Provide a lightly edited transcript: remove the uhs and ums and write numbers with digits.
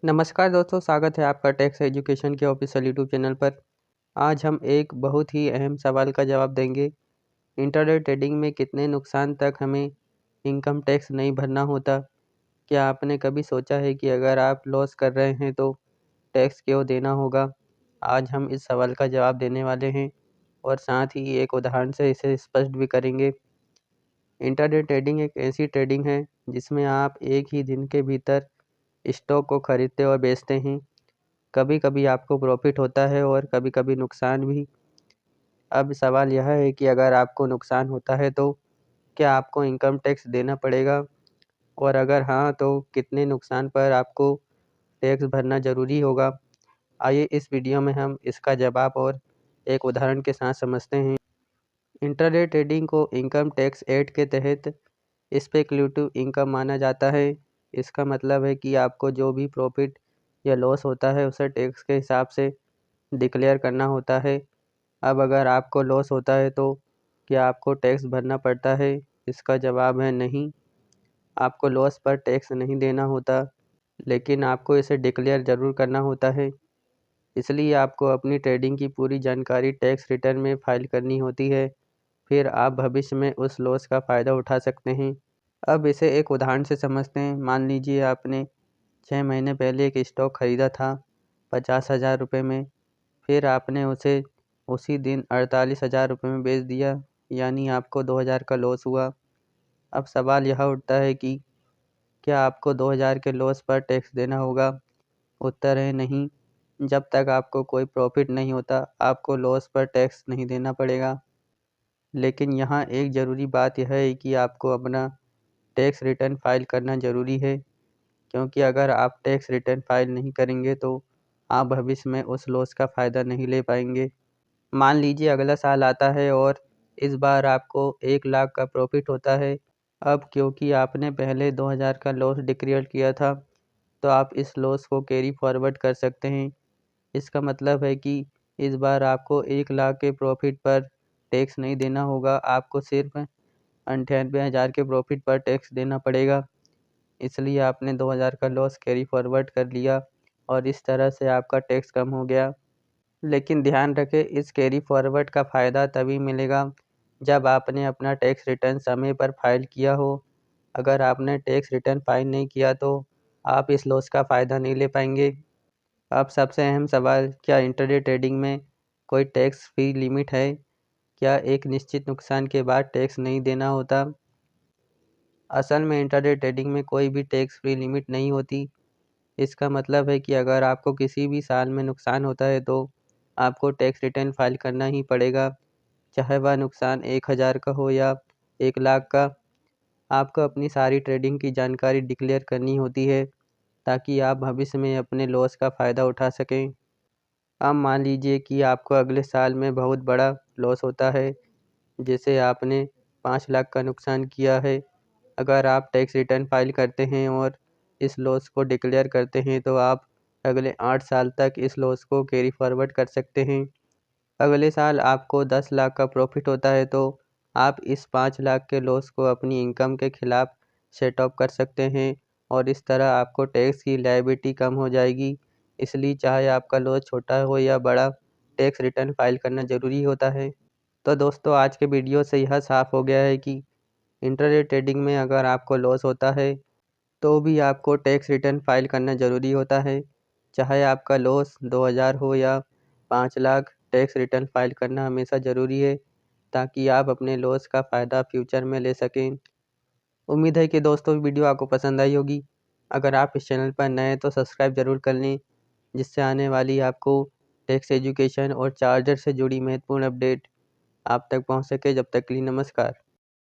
नमस्कार दोस्तों, स्वागत है आपका टैक्स एजुकेशन के ऑफिशियल यूट्यूब चैनल पर। आज हम एक बहुत ही अहम सवाल का जवाब देंगे। इंट्राडे ट्रेडिंग में कितने नुकसान तक हमें इनकम टैक्स नहीं भरना होता। क्या आपने कभी सोचा है कि अगर आप लॉस कर रहे हैं तो टैक्स क्यों देना होगा? आज हम इस सवाल का जवाब देने वाले हैं और साथ ही एक उदाहरण से इसे स्पष्ट भी करेंगे। इंट्राडे ट्रेडिंग एक ऐसी ट्रेडिंग है जिसमें आप एक ही दिन के भीतर स्टॉक को खरीदते और बेचते हैं। कभी कभी आपको प्रॉफिट होता है और कभी कभी नुकसान भी। अब सवाल यह है कि अगर आपको नुकसान होता है तो क्या आपको इनकम टैक्स देना पड़ेगा, और अगर हाँ तो कितने नुकसान पर आपको टैक्स भरना ज़रूरी होगा। आइए इस वीडियो में हम इसका जवाब और एक उदाहरण के साथ समझते हैं। इंट्राडे ट्रेडिंग को इनकम टैक्स एक्ट के तहत स्पेक्युलेटिव इनकम माना जाता है। इसका मतलब है कि आपको जो भी प्रॉफिट या लॉस होता है उसे टैक्स के हिसाब से डिक्लेयर करना होता है। अब अगर आपको लॉस होता है तो क्या आपको टैक्स भरना पड़ता है? इसका जवाब है नहीं। आपको लॉस पर टैक्स नहीं देना होता, लेकिन आपको इसे डिक्लेयर ज़रूर करना होता है। इसलिए आपको अपनी ट्रेडिंग की पूरी जानकारी टैक्स रिटर्न में फाइल करनी होती है। फिर आप भविष्य में उस लॉस का फ़ायदा उठा सकते हैं। अब इसे एक उदाहरण से समझते हैं। मान लीजिए आपने 6 महीने पहले एक स्टॉक खरीदा था 50,000 रुपये में। फिर आपने उसे उसी दिन 48,000 रुपये में बेच दिया, यानी आपको 2,000 का लॉस हुआ। अब सवाल यह उठता है कि क्या आपको 2,000 के लॉस पर टैक्स देना होगा? उत्तर है नहीं। जब तक आपको कोई प्रॉफिट नहीं होता आपको लॉस पर टैक्स नहीं देना पड़ेगा। लेकिन यहाँ एक ज़रूरी बात यह है कि आपको अपना टैक्स रिटर्न फाइल करना ज़रूरी है, क्योंकि अगर आप टैक्स रिटर्न फाइल नहीं करेंगे तो आप भविष्य में उस लॉस का फ़ायदा नहीं ले पाएंगे। मान लीजिए अगला साल आता है और इस बार आपको 1,00,000 का प्रॉफिट होता है। अब क्योंकि आपने पहले 2,000 का लॉस डिक्लेयर किया था, तो आप इस लॉस को कैरी फॉरवर्ड कर सकते हैं। इसका मतलब है कि इस बार आपको 1,00,000 के प्रॉफिट पर टैक्स नहीं देना होगा, आपको सिर्फ 98,000 के प्रॉफिट पर टैक्स देना पड़ेगा। इसलिए आपने 2,000 का लॉस कैरी फॉरवर्ड कर लिया और इस तरह से आपका टैक्स कम हो गया। लेकिन ध्यान रखें, इस कैरी फॉरवर्ड का फ़ायदा तभी मिलेगा जब आपने अपना टैक्स रिटर्न समय पर फाइल किया हो। अगर आपने टैक्स रिटर्न फाइल नहीं किया तो आप इस लॉस का फ़ायदा नहीं ले पाएंगे। अब सबसे अहम सवाल, क्या इंट्राडे ट्रेडिंग में कोई टैक्स फ्री लिमिट है? क्या एक निश्चित नुकसान के बाद टैक्स नहीं देना होता? असल में इंट्राडे ट्रेडिंग में कोई भी टैक्स फ्री लिमिट नहीं होती। इसका मतलब है कि अगर आपको किसी भी साल में नुकसान होता है तो आपको टैक्स रिटर्न फाइल करना ही पड़ेगा, चाहे वह नुकसान 1,000 का हो या 1,00,000 का। आपको अपनी सारी ट्रेडिंग की जानकारी डिक्लेयर करनी होती है ताकि आप भविष्य में अपने लॉस का फ़ायदा उठा सकें। अब मान लीजिए कि आपको अगले साल में बहुत बड़ा लॉस होता है, जैसे आपने 5,00,000 का नुकसान किया है। अगर आप टैक्स रिटर्न फाइल करते हैं और इस लॉस को डिक्लेयर करते हैं तो आप अगले 8 साल तक इस लॉस को कैरी फॉरवर्ड कर सकते हैं। अगले साल आपको 10,00,000 का प्रॉफिट होता है तो आप इस 5,00,000 के लॉस को अपनी इनकम के खिलाफ सेट ऑफ कर सकते हैं और इस तरह आपको टैक्स की लायबिलिटी कम हो जाएगी। इसलिए चाहे आपका लॉस छोटा हो या बड़ा, टैक्स रिटर्न फाइल करना ज़रूरी होता है। तो दोस्तों, आज के वीडियो से यह साफ़ हो गया है कि इंट्राडे ट्रेडिंग में अगर आपको लॉस होता है तो भी आपको टैक्स रिटर्न फाइल करना ज़रूरी होता है। चाहे आपका लॉस 2,000 हो या 5,00,000, टैक्स रिटर्न फाइल करना हमेशा ज़रूरी है ताकि आप अपने लॉस का फ़ायदा फ्यूचर में ले सकें। उम्मीद है कि दोस्तों वीडियो आपको पसंद आई होगी। अगर आप इस चैनल पर नए हैं तो सब्सक्राइब ज़रूर कर लें, जिससे आने वाली आपको टैक्स एजुकेशन और चार्जर से जुड़ी महत्वपूर्ण अपडेट आप तक पहुंच सके। जब तक के लिए नमस्कार।